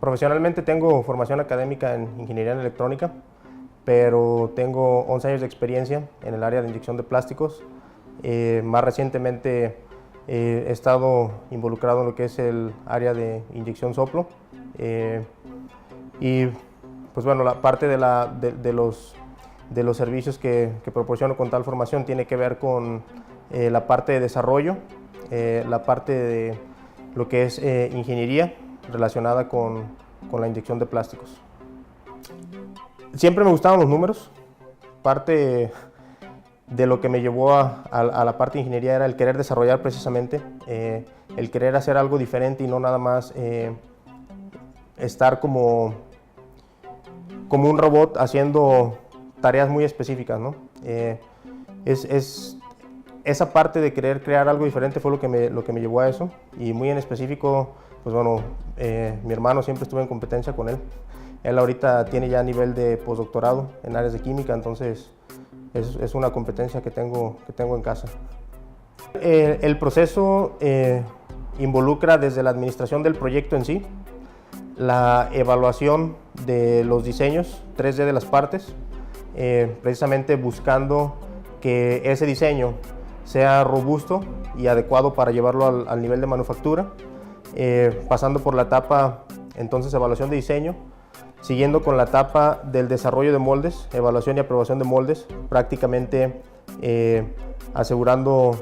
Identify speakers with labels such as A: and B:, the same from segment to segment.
A: Profesionalmente tengo formación académica en ingeniería en electrónica, pero tengo 11 años de experiencia en el área de inyección de plásticos. Más recientemente he estado involucrado en lo que es el área de inyección soplo. Y pues bueno, la parte de los servicios que proporciono con tal formación tiene que ver con la parte de desarrollo, la parte de lo que es ingeniería relacionada con la inyección de plásticos. Siempre me gustaban los números. Parte de lo que me llevó a la parte de ingeniería era el querer desarrollar precisamente, el querer hacer algo diferente y no nada más estar como un robot haciendo tareas muy específicas, ¿no? Esa parte de querer crear algo diferente fue lo que me llevó a eso, y muy en específico, pues bueno, mi hermano, siempre estuve en competencia con él. Él ahorita tiene ya nivel de postdoctorado en áreas de química, entonces es una competencia que tengo en casa. El proceso involucra desde la administración del proyecto en sí, la evaluación de los diseños 3D de las partes, precisamente buscando que ese diseño sea robusto y adecuado para llevarlo al nivel de manufactura, pasando por la etapa entonces evaluación de diseño, siguiendo con la etapa del desarrollo de moldes, evaluación y aprobación de moldes, prácticamente asegurando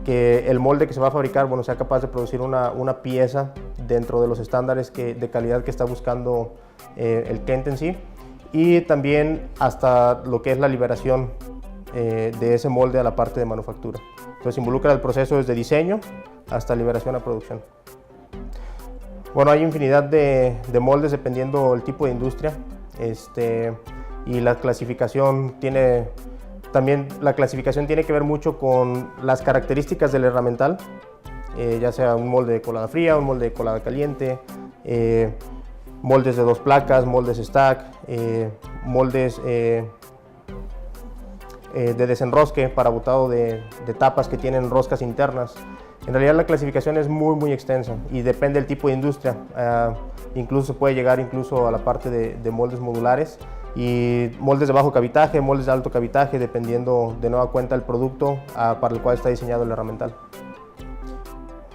A: que el molde que se va a fabricar, bueno, sea capaz de producir una pieza dentro de los estándares de calidad que está buscando el cliente en sí, y también hasta lo que es la liberación de ese molde a la parte de manufactura. Entonces involucra el proceso desde diseño hasta liberación a producción. Bueno, hay infinidad de moldes dependiendo del tipo de industria, y la clasificación tiene que ver mucho con las características del herramental, ya sea un molde de colada fría, un molde de colada caliente, moldes de 2 placas, moldes stack, moldes de desenrosque para botado de tapas que tienen roscas internas. En realidad la clasificación es muy extensa y depende del tipo de industria. Incluso se puede llegar a la parte de moldes modulares y moldes de bajo cavitaje, moldes de alto cavitaje, dependiendo de nueva cuenta el producto para el cual está diseñado el herramental.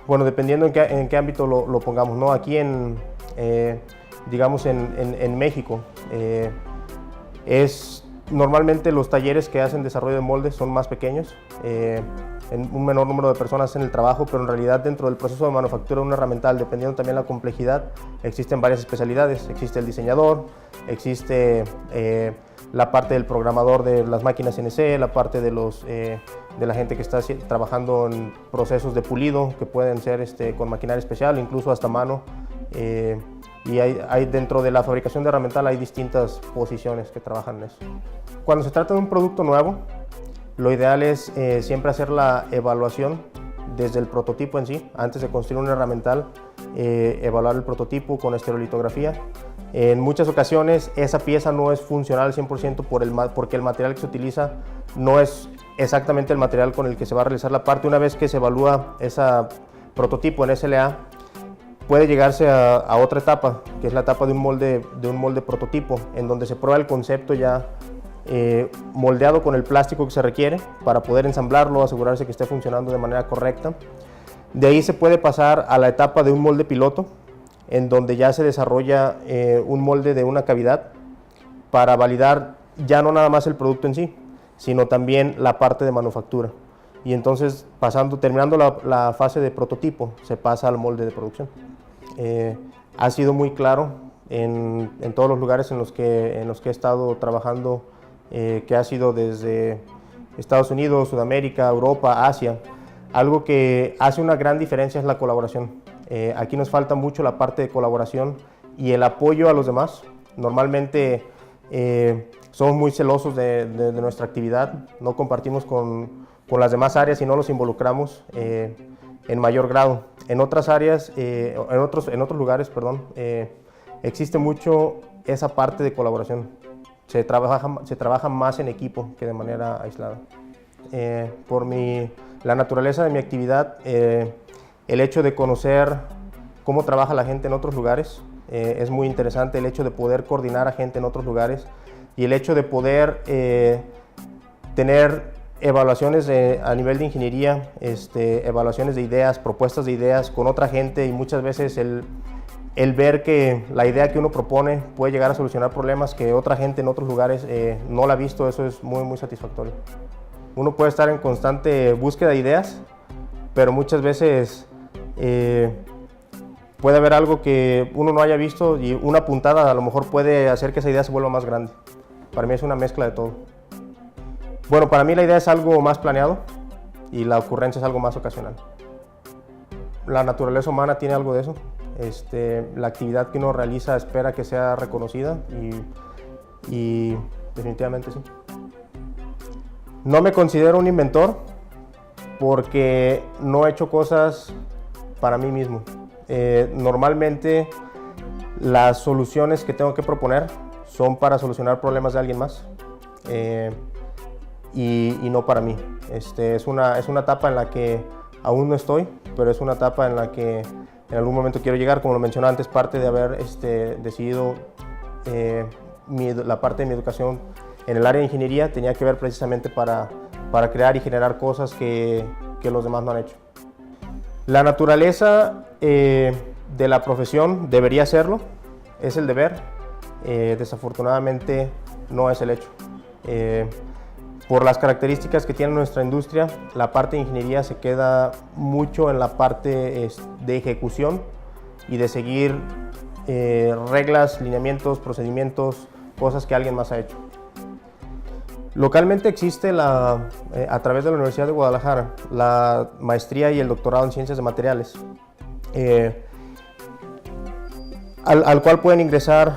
A: Bueno, dependiendo en qué ámbito lo pongamos, ¿no? Aquí digamos en México, normalmente los talleres que hacen desarrollo de moldes son más pequeños, en un menor número de personas en el trabajo, pero en realidad dentro del proceso de manufactura de un herramental, dependiendo también de la complejidad, existen varias especialidades. Existe el diseñador, existe la parte del programador de las máquinas CNC, la parte de la gente que está trabajando en procesos de pulido, que pueden ser con maquinaria especial, incluso hasta mano. Y hay dentro de la fabricación de herramental hay distintas posiciones que trabajan en eso. Cuando se trata de un producto nuevo, lo ideal es siempre hacer la evaluación desde el prototipo en sí. Antes de construir un herramental, evaluar el prototipo con estereolitografía. En muchas ocasiones esa pieza no es funcional al 100% porque el material que se utiliza no es exactamente el material con el que se va a realizar la parte. Una vez que se evalúa ese prototipo en SLA, puede llegarse a otra etapa, que es la etapa de un molde prototipo, en donde se prueba el concepto ya moldeado con el plástico que se requiere para poder ensamblarlo, asegurarse que esté funcionando de manera correcta. De ahí se puede pasar a la etapa de un molde piloto, en donde ya se desarrolla un molde de una cavidad para validar ya no nada más el producto en sí, sino también la parte de manufactura. Y entonces, terminando la fase de prototipo, se pasa al molde de producción. Ha sido muy claro en todos los lugares en los que he estado trabajando, que ha sido desde Estados Unidos, Sudamérica, Europa, Asia. Algo que hace una gran diferencia es la colaboración. Aquí nos falta mucho la parte de colaboración y el apoyo a los demás. Normalmente somos muy celosos de nuestra actividad, no compartimos con las demás áreas y no los involucramos en mayor grado. En otras áreas, en otros lugares, perdón, existe mucho esa parte de colaboración. Se trabaja más en equipo que de manera aislada. Por la naturaleza de mi actividad, el hecho de conocer cómo trabaja la gente en otros lugares, Es muy interesante el hecho de poder coordinar a gente en otros lugares y el hecho de poder tener evaluaciones a nivel de ingeniería, evaluaciones de ideas, propuestas de ideas con otra gente, y muchas veces el ver que la idea que uno propone puede llegar a solucionar problemas que otra gente en otros lugares no la ha visto. Eso es muy, muy satisfactorio. Uno puede estar en constante búsqueda de ideas, pero muchas veces puede haber algo que uno no haya visto y una puntada a lo mejor puede hacer que esa idea se vuelva más grande. Para mí es una mezcla de todo. Bueno, para mí la idea es algo más planeado y la ocurrencia es algo más ocasional. La naturaleza humana tiene algo de eso. La actividad que uno realiza espera que sea reconocida y definitivamente sí. No me considero un inventor porque no he hecho cosas para mí mismo. Normalmente las soluciones que tengo que proponer son para solucionar problemas de alguien más y no para mí. Es una etapa en la que aún no estoy, pero es una etapa en la que en algún momento quiero llegar. Como lo mencioné antes, parte de haber decidido la parte de mi educación en el área de ingeniería tenía que ver precisamente para crear y generar cosas que los demás no han hecho. La naturaleza de la profesión debería serlo, es el deber, desafortunadamente no es el hecho. Por las características que tiene nuestra industria, la parte de ingeniería se queda mucho en la parte de ejecución y de seguir reglas, lineamientos, procedimientos, cosas que alguien más ha hecho. Localmente existe a través de la Universidad de Guadalajara la maestría y el doctorado en ciencias de materiales, al cual pueden ingresar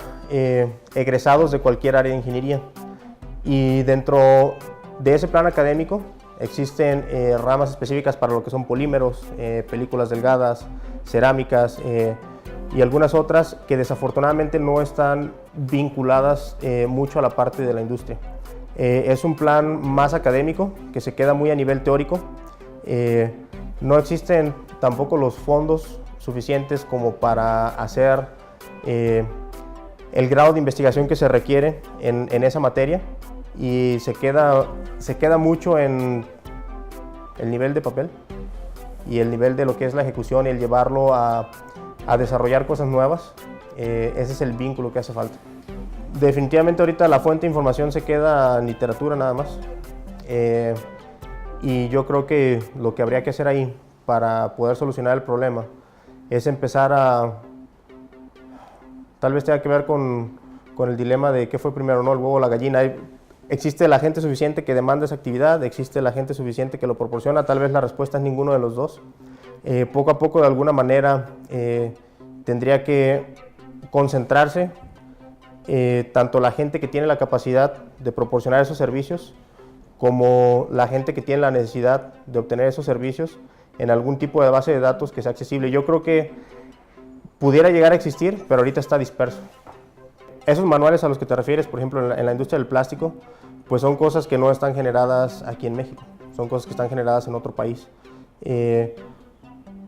A: egresados de cualquier área de ingeniería. Y dentro de ese plan académico existen ramas específicas para lo que son polímeros, películas delgadas, cerámicas y algunas otras que desafortunadamente no están vinculadas mucho a la parte de la industria. Es un plan más académico que se queda muy a nivel teórico. No existen tampoco los fondos suficientes como para hacer el grado de investigación que se requiere en esa materia, y se queda mucho en el nivel de papel y el nivel de lo que es la ejecución y el llevarlo a desarrollar cosas nuevas. Ese es el vínculo que hace falta. Definitivamente ahorita la fuente de información se queda en literatura nada más, y yo creo que lo que habría que hacer ahí para poder solucionar el problema es empezar tal vez tenga que ver con el dilema de qué fue primero, ¿no? El huevo o la gallina. ¿Existe la gente suficiente que demanda esa actividad? ¿Existe la gente suficiente que lo proporciona? Tal vez la respuesta es ninguno de los dos. Poco a poco, de alguna manera, tendría que concentrarse tanto la gente que tiene la capacidad de proporcionar esos servicios como la gente que tiene la necesidad de obtener esos servicios en algún tipo de base de datos que sea accesible. Yo creo que pudiera llegar a existir, pero ahorita está disperso. Esos manuales a los que te refieres, por ejemplo, en la industria del plástico, pues son cosas que no están generadas aquí en México, son cosas que están generadas en otro país.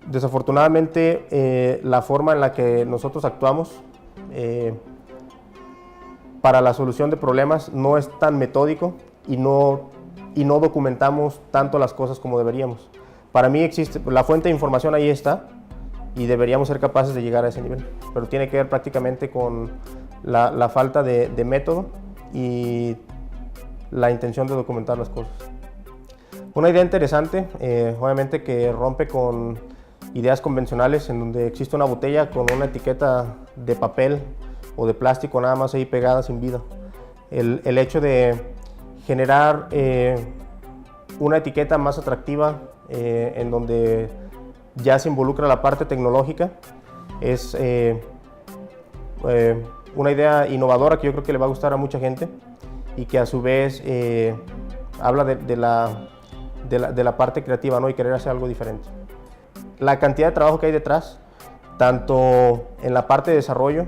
A: Desafortunadamente, la forma en la que nosotros actuamos para la solución de problemas no es tan metódico y no documentamos tanto las cosas como deberíamos. Para mí existe, la fuente de información ahí está y deberíamos ser capaces de llegar a ese nivel, pero tiene que ver prácticamente con la falta de método y la intención de documentar las cosas. Una idea interesante, obviamente que rompe con ideas convencionales en donde existe una botella con una etiqueta de papel o de plástico nada más ahí pegada sin vida. El hecho de generar una etiqueta más atractiva en donde ya se involucra la parte tecnológica es una idea innovadora que yo creo que le va a gustar a mucha gente y que a su vez habla de la parte creativa, ¿no? Y querer hacer algo diferente. La cantidad de trabajo que hay detrás, tanto en la parte de desarrollo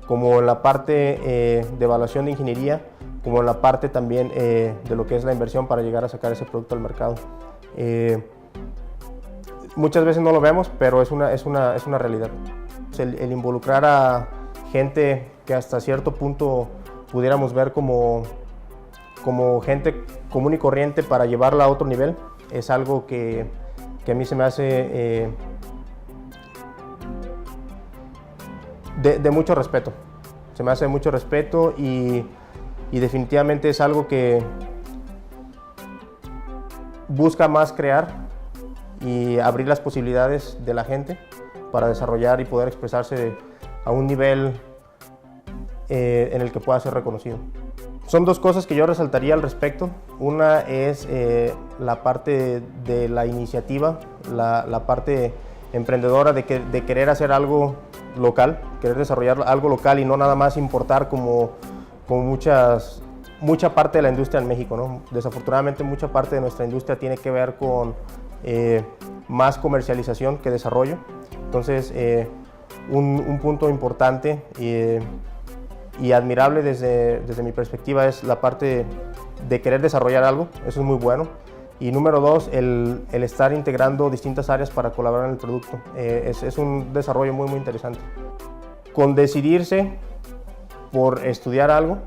A: como en la parte de evaluación de ingeniería, como en la parte también de lo que es la inversión para llegar a sacar ese producto al mercado. Muchas veces no lo vemos, pero es una realidad. El involucrar a gente que hasta cierto punto pudiéramos ver como gente común y corriente para llevarla a otro nivel, es algo que a mí se me hace de mucho respeto. Se me hace de mucho respeto y definitivamente es algo que busca más crear y abrir las posibilidades de la gente para desarrollar y poder expresarse a un nivel en el que pueda ser reconocido. Son dos cosas que yo resaltaría al respecto. Una es la parte de la iniciativa, la parte emprendedora de querer hacer algo local, querer desarrollar algo local y no nada más importar como mucha parte de la industria en México, ¿no? Desafortunadamente mucha parte de nuestra industria tiene que ver con más comercialización que desarrollo. Entonces, un punto importante y admirable desde mi perspectiva es la parte de querer desarrollar algo, eso es muy bueno. Y número dos, el estar integrando distintas áreas para colaborar en el producto. Es un desarrollo muy interesante. Con decidirse por estudiar algo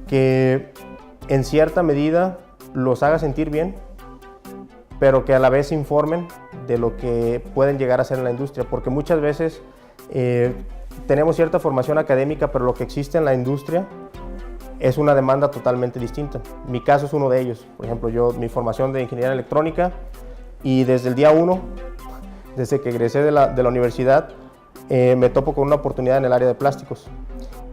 A: que en cierta medida los haga sentir bien, pero que a la vez se informen de lo que pueden llegar a hacer en la industria, porque muchas veces tenemos cierta formación académica, pero lo que existe en la industria es una demanda totalmente distinta. Mi caso es uno de ellos. Por ejemplo, mi formación de ingeniería electrónica, y desde el día 1, desde que egresé de la universidad, me topo con una oportunidad en el área de plásticos,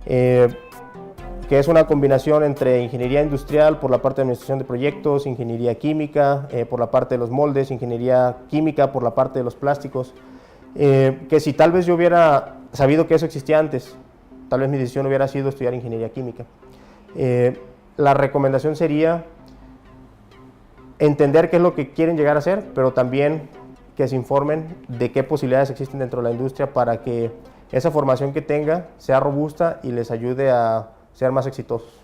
A: que es una combinación entre ingeniería industrial por la parte de administración de proyectos, ingeniería química por la parte de los moldes, ingeniería química por la parte de los plásticos, que si tal vez yo hubiera sabido que eso existía antes, tal vez mi decisión hubiera sido estudiar ingeniería química. La recomendación sería entender qué es lo que quieren llegar a hacer, pero también que se informen de qué posibilidades existen dentro de la industria para que esa formación que tenga sea robusta y les ayude a ser más exitosos.